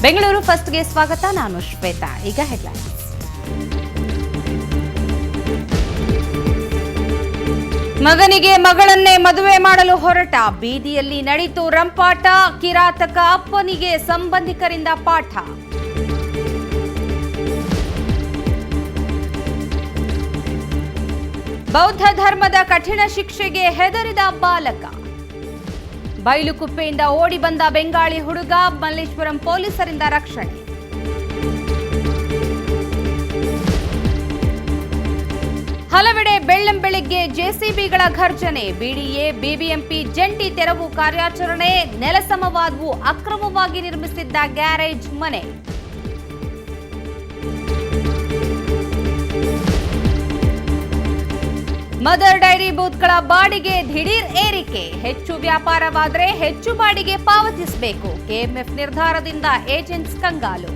ಬೆಂಗಳೂರು ಫಸ್ಟ್ಗೆ ಸ್ವಾಗತ. ನಾನು ಶ್ವೇತಾ. ಈಗ ಹೆಡ್ಲೈನ್ಸ್. ಮಗನಿಗೆ ಮಗಳನ್ನೇ ಮದುವೆ ಮಾಡಲು ಹೊರಟ, ಬೀದಿಯಲ್ಲಿ ನಡೆಯಿತು ರಂಪಾಟ, ಕಿರಾತಕ ಅಪ್ಪನಿಗೆ ಸಂಬಂಧಿಕರಿಂದ ಪಾಠ. ಬೌದ್ಧ ಧರ್ಮದ ಕಠಿಣ ಶಿಕ್ಷೆಗೆ ಹೆದರಿದ ಬಾಲಕ, ಬೈಲುಕುಪ್ಪೆಯಿಂದ ಓಡಿ ಬಂದ ಬೆಂಗಾಳಿ ಹುಡುಗ, ಮಲ್ಲೇಶ್ವರಂ ಪೊಲೀಸರಿಂದ ರಕ್ಷಣೆ. ಹಲವೆಡೆ ಬೆಳ್ಳಂಬೆಳಿಗ್ಗೆ ಜೆಸಿಬಿಗಳ ಘರ್ಜನೆ, ಬಿಡಿಎ ಬಿಬಿಎಂಪಿ ಜಂಟಿ ತೆರವು ಕಾರ್ಯಾಚರಣೆ, ನೆಲಸಮವಾದವು ಅಕ್ರಮವಾಗಿ ನಿರ್ಮಿಸಿದ್ದ ಗ್ಯಾರೇಜ್ ಮನೆ. ಮದರ್ ಡೈರಿ ಬೂತ್ಗಳ ಬಾಡಿಗೆ ದಿಢೀರ್ ಏರಿಕೆ, ಹೆಚ್ಚು ವ್ಯಾಪಾರವಾದರೆ ಹೆಚ್ಚು ಬಾಡಿಗೆ ಪಾವತಿಸಬೇಕು. ಕೆಎಂಎಫ್ ನಿರ್ಧಾರದಿಂದ ಏಜೆಂಟ್ಸ್ ಕಂಗಾಲು.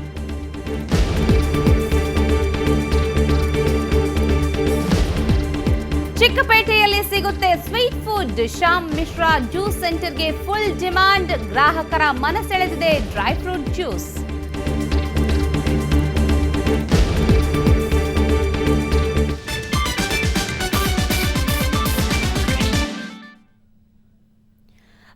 ಚಿಕ್ಕಪೇಟೆಯಲ್ಲಿ ಸಿಗುತ್ತೆ sweet food, Shyam Mishra juice ಸೆಂಟರ್ಗೆ ಫುಲ್ ಡಿಮಾಂಡ್, ಗ್ರಾಹಕರ ಮನಸೆಳೆದಿದೆ ಡ್ರೈ ಫ್ರೂಟ್ ಜ್ಯೂಸ್.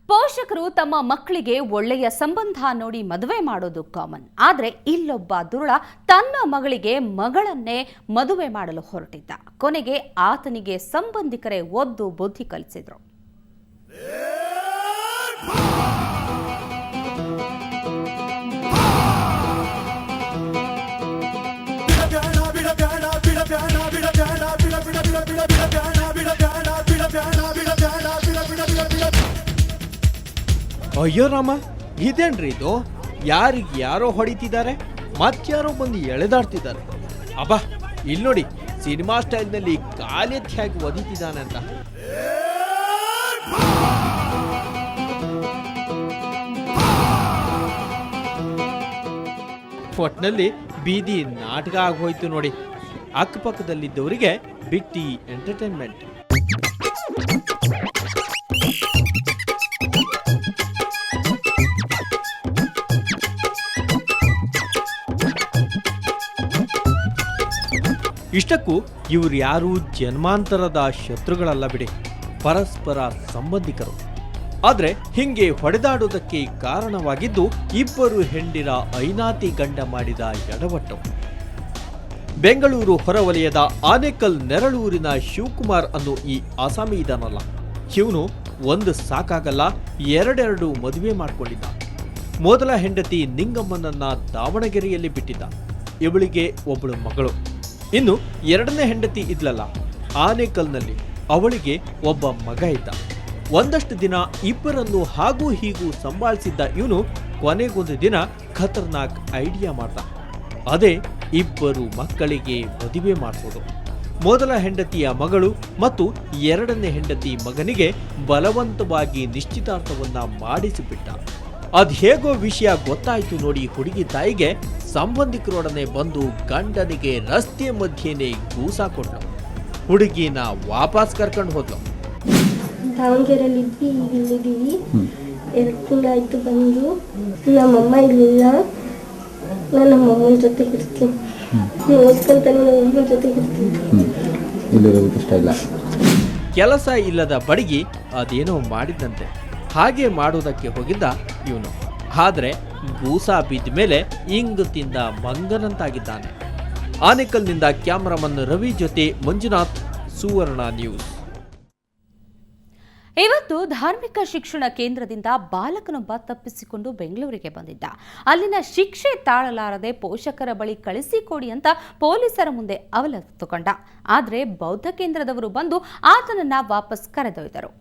ಪೋಷಕರು ತಮ್ಮ ಮಕ್ಕಳಿಗೆ ಒಳ್ಳೆಯ ಸಂಬಂಧ ನೋಡಿ ಮದುವೆ ಮಾಡೋದು ಕಾಮನ್. ಆದರೆ ಇಲ್ಲೊಬ್ಬ ದುರುಳ ತನ್ನ ಮಗಳಿಗೆ ಮಗಳನ್ನೇ ಮದುವೆ ಮಾಡಲು ಹೊರಟಿದ್ದ. ಕೊನೆಗೆ ಆತನಿಗೆ ಸಂಬಂಧಿಕರೇ ಒದ್ದು ಬುದ್ಧಿ ಕಲಿಸಿದ್ರು. ಅಯ್ಯೋ ರಾಮ, ಇದೇನ್ರಿ ಇದು? ಯಾರಿಗೆ ಯಾರೋ ಹೊಡಿತಿದ್ದಾರೆ, ಮತ್ತಾರೋ ಬಂದು ಎಳೆದಾಡ್ತಿದ್ದಾರೆ. ಅಬ್ಬಾ, ಇಲ್ಲಿ ನೋಡಿ, ಸಿನಿಮಾ ಸ್ಟೈಲ್ನಲ್ಲಿ ಕಾಲೆತ್ತಿ ಹಾಕಿ ಒದಿತಿದ್ದಾನೆ ಅಂತ. ಒಟ್ನಲ್ಲಿ ಬೀದಿ ನಾಟಕ ಆಗೋಯ್ತು ನೋಡಿ. ಅಕ್ಕಪಕ್ಕದಲ್ಲಿದ್ದವರಿಗೆ ಬಿಟ್ಟಿ ಎಂಟರ್ಟೈನ್ಮೆಂಟ್. ಇಷ್ಟಕ್ಕೂ ಇವ್ರು ಯಾರೂ ಜನ್ಮಾಂತರದ ಶತ್ರುಗಳಲ್ಲ ಬಿಡಿ, ಪರಸ್ಪರ ಸಂಬಂಧಿಕರು. ಆದರೆ ಹಿಂಗೆ ಹೊಡೆದಾಡೋದಕ್ಕೆ ಕಾರಣವಾಗಿದ್ದು ಇಬ್ಬರು ಹೆಂಡಿರ ಐನಾತಿ ಗಂಡ ಮಾಡಿದ ಎಡವಟ್ಟು. ಬೆಂಗಳೂರು ಹೊರವಲಯದ ಆನೇಕಲ್ ನೆರಳೂರಿನ ಶಿವಕುಮಾರ್ ಅನ್ನೋ ಈ ಆಸಾಮಿ ಇದಾನಲ್ಲ, ಇವನು ಒಂದು ಸಾಕಾಗಲ್ಲ, ಎರಡೆರಡು ಮದುವೆ ಮಾಡಿಕೊಂಡಿದ್ದ. ಮೊದಲ ಹೆಂಡತಿ ನಿಂಗಮ್ಮನನ್ನ ದಾವಣಗೆರೆಯಲ್ಲಿ ಬಿಟ್ಟಿದ್ದ. ಇವಳಿಗೆ ಒಬ್ಬಳು ಮಗಳು. ಇನ್ನು ಎರಡನೇ ಹೆಂಡತಿ ಇದ್ಲಲ್ಲ, ಆನೇಕಲ್ನಲ್ಲಿ, ಅವಳಿಗೆ ಒಬ್ಬ ಮಗ ಇದ್ದ. ಒಂದಷ್ಟು ದಿನ ಇಬ್ಬರನ್ನು ಹಾಗೂ ಹೀಗೂ ಸಂಭಾಳಿಸಿದ್ದ ಇವನು ಕೊನೆಗೊಂದು ದಿನ ಖತರ್ನಾಕ್ ಐಡಿಯಾ ಮಾಡ್ದ. ಅದೇ ಇಬ್ಬರು ಮಕ್ಕಳಿಗೆ ಮದುವೆ ಮಾಡಿಸೋದು. ಮೊದಲ ಹೆಂಡತಿಯ ಮಗಳು ಮತ್ತು ಎರಡನೇ ಹೆಂಡತಿ ಮಗನಿಗೆ ಬಲವಂತವಾಗಿ ನಿಶ್ಚಿತಾರ್ಥವನ್ನ ಮಾಡಿಸಿಬಿಟ್ಟ. ಅದ್ಹೇಗೋ ವಿಷಯ ಗೊತ್ತಾಯ್ತು ನೋಡಿ ಹುಡುಗಿ ತಾಯಿಗೆ. ಸಂಬಂಧಿಕರೊಡನೆ ಬಂದು ಗಂಡನಿಗೆ ರಸ್ತೆ ಮಧ್ಯೆನೇ ಗೂಸಾ ಕೊಟ್ಲು. ಹುಡುಗಿನ ವಾಪಸ್ ಕರ್ಕೊಂಡು ಹೋದ್ಲು. ದಾವಣಗೆರೆಯಲ್ಲಿ ಇದ್ವಿ, ಈಗ ಇಲ್ಲಿದ್ದೀವಿ. 2 ತಿಂಗಳಾಯ್ತು ಬಂದು. ನಮ್ಮಮ್ಮ ಇರಲಿಲ್ಲ, ನಾನು ನಮ್ಮಮ್ಮನ ಜೊತೆ ಇರ್ತೀನಿ. ಓದ್ಕೊಂತಾನೆ ನಮ್ಮಮ್ಮನ ಜೊತೆ ಇರ್ತೀನಿ. ಇಷ್ಟ ಇಲ್ಲ. ಕೆಲಸ ಇಲ್ಲದ ಬಡಗಿ ಅದೇನೋ ಮಾಡಿದ್ದಂತೆ. ಹಾಗೆ ಮಾಡೋದಕ್ಕೆ ಹೋಗಿದ್ದ ಇವನು. ಆದ್ರೆ ಗೂಸಾ ಬಿದ್ದ ಮೇಲೆ ಇಂಗು ತಿಂದ ಮಂಗನಂತಾಗಿದ್ದಾನೆ. ಆನೇಕಲ್ನಿಂದ ಕ್ಯಾಮರಾಮನ್ ರವಿ ಜೊತೆ ಮಂಜುನಾಥ್, ಸುವರ್ಣ ನ್ಯೂಸ್. ಇವತ್ತು ಧಾರ್ಮಿಕ ಶಿಕ್ಷಣ ಕೇಂದ್ರದಿಂದ ಬಾಲಕನೊಬ್ಬ ತಪ್ಪಿಸಿಕೊಂಡು ಬೆಂಗಳೂರಿಗೆ ಬಂದಿದ್ದ. ಅಲ್ಲಿನ ಶಿಕ್ಷೆ ತಾಳಲಾರದೆ ಪೋಷಕರ ಬಳಿ ಕಳಿಸಿಕೊಡಿ ಅಂತ ಪೊಲೀಸರ ಮುಂದೆ ಅವಲತ್ತುಕೊಂಡ. ಆದರೆ ಬೌದ್ಧ ಕೇಂದ್ರದವರು ಬಂದು ಆತನನ್ನ ವಾಪಸ್ ಕರೆದೊಯ್ದರು.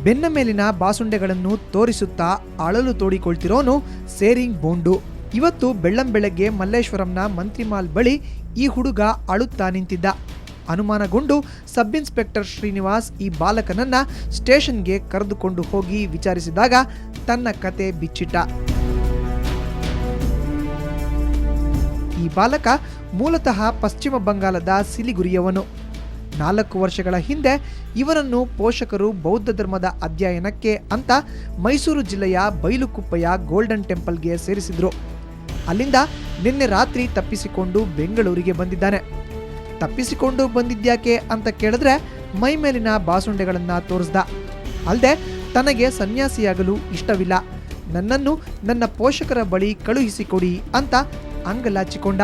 ಬೆನ್ನ ಮೇಲಿನ ಬಾಸುಂಡೆಗಳನ್ನು ತೋರಿಸುತ್ತಾ ಅಳಲು ತೋಡಿಕೊಳ್ತಿರೋನು ಸೇರಿಂಗ್ ಬೋಂಡು. ಇವತ್ತು ಬೆಳ್ಳಂಬೆಳಗ್ಗೆ ಮಲ್ಲೇಶ್ವರಂನ ಮಂತ್ರಿಮಾಲ್ ಬಳಿ ಈ ಹುಡುಗ ಅಳುತ್ತಾ ನಿಂತಿದ್ದ. ಅನುಮಾನಗೊಂಡು ಸಬ್ ಇನ್ಸ್ಪೆಕ್ಟರ್ ಶ್ರೀನಿವಾಸ್ ಈ ಬಾಲಕನನ್ನ ಸ್ಟೇಷನ್ಗೆ ಕರೆದುಕೊಂಡು ಹೋಗಿ ವಿಚಾರಿಸಿದಾಗ ತನ್ನ ಕತೆ ಬಿಚ್ಚಿಟ್ಟ. ಈ ಬಾಲಕ ಮೂಲತಃ ಪಶ್ಚಿಮ ಬಂಗಾಳದ ಸಿಲಿಗುರಿಯವನು. 4 ವರ್ಷಗಳ ಹಿಂದೆ ಇವರನ್ನು ಪೋಷಕರು ಬೌದ್ಧ ಧರ್ಮದ ಅಧ್ಯಯನಕ್ಕೆ ಅಂತ ಮೈಸೂರು ಜಿಲ್ಲೆಯ ಬೈಲುಕುಪ್ಪೆಯ ಗೋಲ್ಡನ್ ಟೆಂಪಲ್ಗೆ ಸೇರಿಸಿದ್ರು. ಅಲ್ಲಿಂದ ನಿನ್ನೆ ರಾತ್ರಿ ತಪ್ಪಿಸಿಕೊಂಡು ಬೆಂಗಳೂರಿಗೆ ಬಂದಿದ್ದಾನೆ. ತಪ್ಪಿಸಿಕೊಂಡು ಬಂದಿದ್ಯಾಕೆ ಅಂತ ಕೇಳಿದ್ರೆ ಮೈ ಮೇಲಿನ ಬಾಸುಂಡೆಗಳನ್ನ ತೋರಿಸ್ದ. ಅಲ್ಲದೆ ತನಗೆ ಸನ್ಯಾಸಿಯಾಗಲು ಇಷ್ಟವಿಲ್ಲ, ನನ್ನನ್ನು ನನ್ನ ಪೋಷಕರ ಬಳಿ ಕಳುಹಿಸಿಕೊಡಿ ಅಂತ ಅಂಗಲಾಚಿಕೊಂಡ.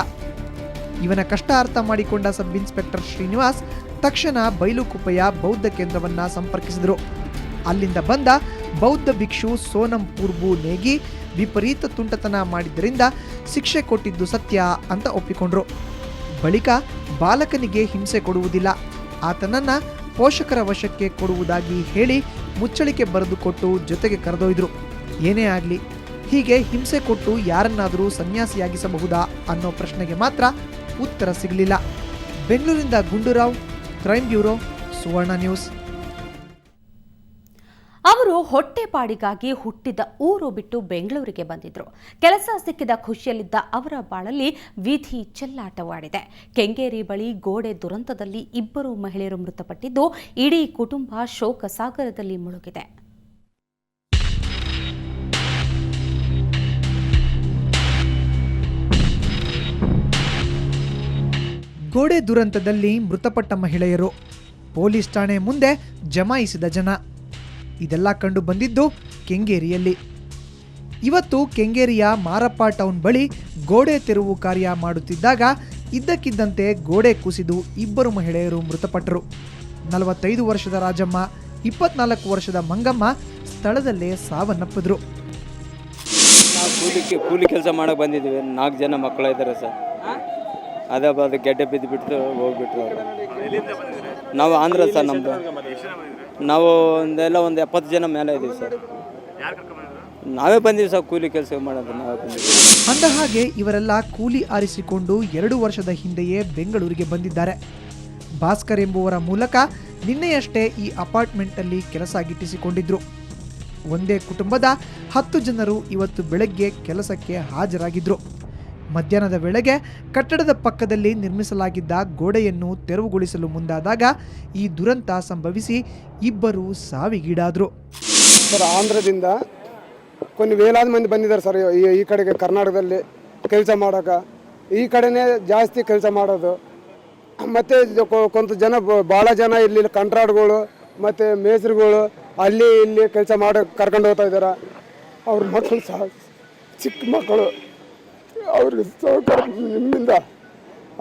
ಇವನ ಕಷ್ಟ ಅರ್ಥ ಮಾಡಿಕೊಂಡ ಸಬ್ ಇನ್ಸ್ಪೆಕ್ಟರ್ ಶ್ರೀನಿವಾಸ್ ತಕ್ಷಣ ಬೈಲುಕುಪ್ಪೆಯ ಬೌದ್ಧ ಕೇಂದ್ರವನ್ನ ಸಂಪರ್ಕಿಸಿದರು. ಅಲ್ಲಿಂದ ಬಂದ ಬೌದ್ಧ ಭಿಕ್ಷು ಸೋನಂ ಪೂರ್ಬು ನೇಗಿ ವಿಪರೀತ ತುಂಟತನ ಮಾಡಿದ್ದರಿಂದ ಶಿಕ್ಷೆ ಕೊಟ್ಟಿದ್ದು ಸತ್ಯ ಅಂತ ಒಪ್ಪಿಕೊಂಡ್ರು. ಬಳಿಕ ಬಾಲಕನಿಗೆ ಹಿಂಸೆ ಕೊಡುವುದಿಲ್ಲ, ಆತನನ್ನ ಪೋಷಕರ ವಶಕ್ಕೆ ಕೊಡುವುದಾಗಿ ಹೇಳಿ ಮುಚ್ಚಳಿಕೆ ಬರೆದುಕೊಟ್ಟು ಜೊತೆಗೆ ಕರೆದೊಯ್ದ್ರು. ಏನೇ ಆಗಲಿ, ಹೀಗೆ ಹಿಂಸೆ ಕೊಟ್ಟು ಯಾರನ್ನಾದರೂ ಸನ್ಯಾಸಿಯಾಗಿಸಬಹುದಾ ಅನ್ನೋ ಪ್ರಶ್ನೆಗೆ ಮಾತ್ರ ಉತ್ತರ ಸಿಗಲಿಲ್ಲ. ಬೆಂಗಳೂರಿಂದ ಗುಂಡೂರಾವ್, ಕ್ರೈಮ್ ಬ್ಯೂರೋ, ಸುವರ್ಣ ನ್ಯೂಸ್. ಅವರು ಹೊಟ್ಟೆಪಾಡಿಗಾಗಿ ಹುಟ್ಟಿದ ಊರು ಬಿಟ್ಟು ಬೆಂಗಳೂರಿಗೆ ಬಂದಿದ್ರು. ಕೆಲಸ ಸಿಕ್ಕಿದ ಖುಷಿಯಲ್ಲಿದ್ದ ಅವರ ಬಾಳಲ್ಲಿ ವಿಧಿ ಚೆಲ್ಲಾಟವಾಡಿದೆ. ಕೆಂಗೇರಿ ಬಳಿ ಗೋಡೆ ದುರಂತದಲ್ಲಿ 2 ಮಹಿಳೆಯರು ಮೃತಪಟ್ಟಿದ್ದು, ಇಡೀ ಕುಟುಂಬ ಶೋಕ ಸಾಗರದಲ್ಲಿ ಮುಳುಗಿದೆ. ಗೋಡೆ ದುರಂತದಲ್ಲಿ ಮೃತಪಟ್ಟ ಮಹಿಳೆಯರು, ಪೊಲೀಸ್ ಠಾಣೆ ಮುಂದೆ ಜಮಾಯಿಸಿದ ಜನ, ಇದೆಲ್ಲ ಕಂಡು ಬಂದಿದ್ದು ಕೆಂಗೇರಿಯಲ್ಲಿ. ಇವತ್ತು ಕೆಂಗೇರಿಯ ಮಾರಪ್ಪ ಟೌನ್ ಬಳಿ ಗೋಡೆ ತೆರವು ಕಾರ್ಯ ಮಾಡುತ್ತಿದ್ದಾಗ ಇದ್ದಕ್ಕಿದ್ದಂತೆ ಗೋಡೆ ಕುಸಿದು 2 ಮಹಿಳೆಯರು ಮೃತಪಟ್ಟರು. 45 ವರ್ಷದ ರಾಜಮ್ಮ, 24 ವರ್ಷದ ಮಂಗಮ್ಮ ಸ್ಥಳದಲ್ಲೇ ಸಾವನ್ನಪ್ಪಿದ್ರು. ಕೂಲಿ ಕೆಲಸ ಮಾಡಕ್ಕೆ ಬಂದಿದ್ದೀವಿ. 4 ಜನ ಮಕ್ಕಳು ಇದ್ದಾರೆ ಸರ್. ಅದು ಗೆಡ್ಡೆ ಬಿದ್ದು ಬಿಟ್ಟು ಹೋಗ್ಬಿಟ್ರು ಅವರು. ನಾವು ಆಂಧ್ರ ಸರ್. ನಮ್ಮದು ನಾವು ಒಂದು 70 ಜನ ಮೇಲೆ ಇದ್ದೀವಿ ಸರ್. ನಾವೇ ಬಂದೀವಿ ಸರ್, ಕೂಲಿ ಕೆಲಸ ಮಾಡೋದು ನಾವೇ ಬಂದಿದ್ದೀವಿ. ಅಂದ ಹಾಗೆ ಇವರೆಲ್ಲ ಕೂಲಿ ಆರಿಸಿಕೊಂಡು 2 ವರ್ಷದ ಹಿಂದೆಯೇ ಬೆಂಗಳೂರಿಗೆ ಬಂದಿದ್ದಾರೆ. ಭಾಸ್ಕರ್ ಎಂಬುವರ ಮೂಲಕ ನಿನ್ನೆಯಷ್ಟೇ ಈ ಅಪಾರ್ಟ್ಮೆಂಟಲ್ಲಿ ಕೆಲಸ ಗಿಟ್ಟಿಸಿಕೊಂಡಿದ್ರು. ಒಂದೇ ಕುಟುಂಬದ 10 ಜನರು ಇವತ್ತು ಬೆಳಗ್ಗೆ ಕೆಲಸಕ್ಕೆ ಹಾಜರಾಗಿದ್ರು. ಮಧ್ಯಾಹ್ನದ ವೇಳೆಗೆ ಕಟ್ಟಡದ ಪಕ್ಕದಲ್ಲಿ ನಿರ್ಮಿಸಲಾಗಿದ್ದ ಗೋಡೆಯನ್ನು ತೆರವುಗೊಳಿಸಲು ಮುಂದಾದಾಗ ಈ ದುರಂತ ಸಂಭವಿಸಿ 2 ಸಾವಿಗೀಡಾದರು. ಸರ್, ಆಂಧ್ರದಿಂದ కొన్ని వేలాది ಮಂದಿ ಬಂದಿದ್ದಾರೆ ಸರ್ ಈ ಕಡೆಗೆ ಕರ್ನಾಟಕದಲ್ಲಿ ಕೆಲಸ ಮಾಡೋಕೆ. ಈ ಕಡೆನೇ ಜಾಸ್ತಿ ಕೆಲಸ ಮಾಡೋದು. ಮತ್ತು ಕೊಂತ ಜನ, ಭಾಳ ಜನ ಇಲ್ಲಿ ಕಂಟ್ರಾಟ್ಗಳು ಮತ್ತು ಮೇಸ್ರಿಗಳು ಅಲ್ಲಿ ಇಲ್ಲಿ ಕೆಲಸ ಮಾಡೋಕೆ ಕರ್ಕೊಂಡು ಹೋಗ್ತಾ ಇದ್ದಾರೆ. ಅವ್ರ ಮಕ್ಕಳು ಸಹ ಚಿಕ್ಕ ಮಕ್ಕಳು. ಅವ್ರಿಗೆ ಸಹಕಾರ ನಿಮ್ಮಿಂದ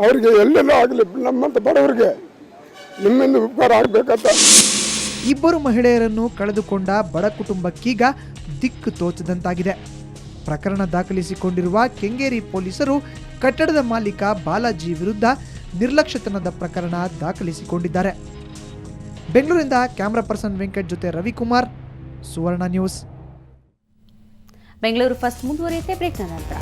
ಅವ್ರಿಗೆ ಎಲ್ಲೆಲ್ಲ ಆಗಲಿ, ನಮ್ಮಂತ ಬಡವರಿಗೆ ನಿಮ್ಮಿಂದ ಉಪಕಾರ ಆಗಬೇಕಂತ. 2 ಮಹಿಳೆಯರನ್ನು ಕಳೆದುಕೊಂಡ ಬಡ ಕುಟುಂಬಕ್ಕೀಗ ದಿಕ್ಕು ತೋಚದಂತಾಗಿದೆ. ಪ್ರಕರಣ ದಾಖಲಿಸಿಕೊಂಡಿರುವ ಕೆಂಗೇರಿ ಪೊಲೀಸರು ಕಟ್ಟಡದ ಮಾಲೀಕ ಬಾಲಾಜಿ ವಿರುದ್ಧ ನಿರ್ಲಕ್ಷ್ಯತನದ ಪ್ರಕರಣ ದಾಖಲಿಸಿಕೊಂಡಿದ್ದಾರೆ. ಬೆಂಗಳೂರಿಂದ ಕ್ಯಾಮರಾ ಪರ್ಸನ್ ವೆಂಕಟ್ ಜೊತೆ ರವಿಕುಮಾರ್, ಸುವರ್ಣ ನ್ಯೂಸ್. ಬೆಂಗಳೂರು ಫಸ್ಟ್ ಮುಂದುವರಿಯುತ್ತೆ ಬ್ರೇಕ್ನ ನಂತರ.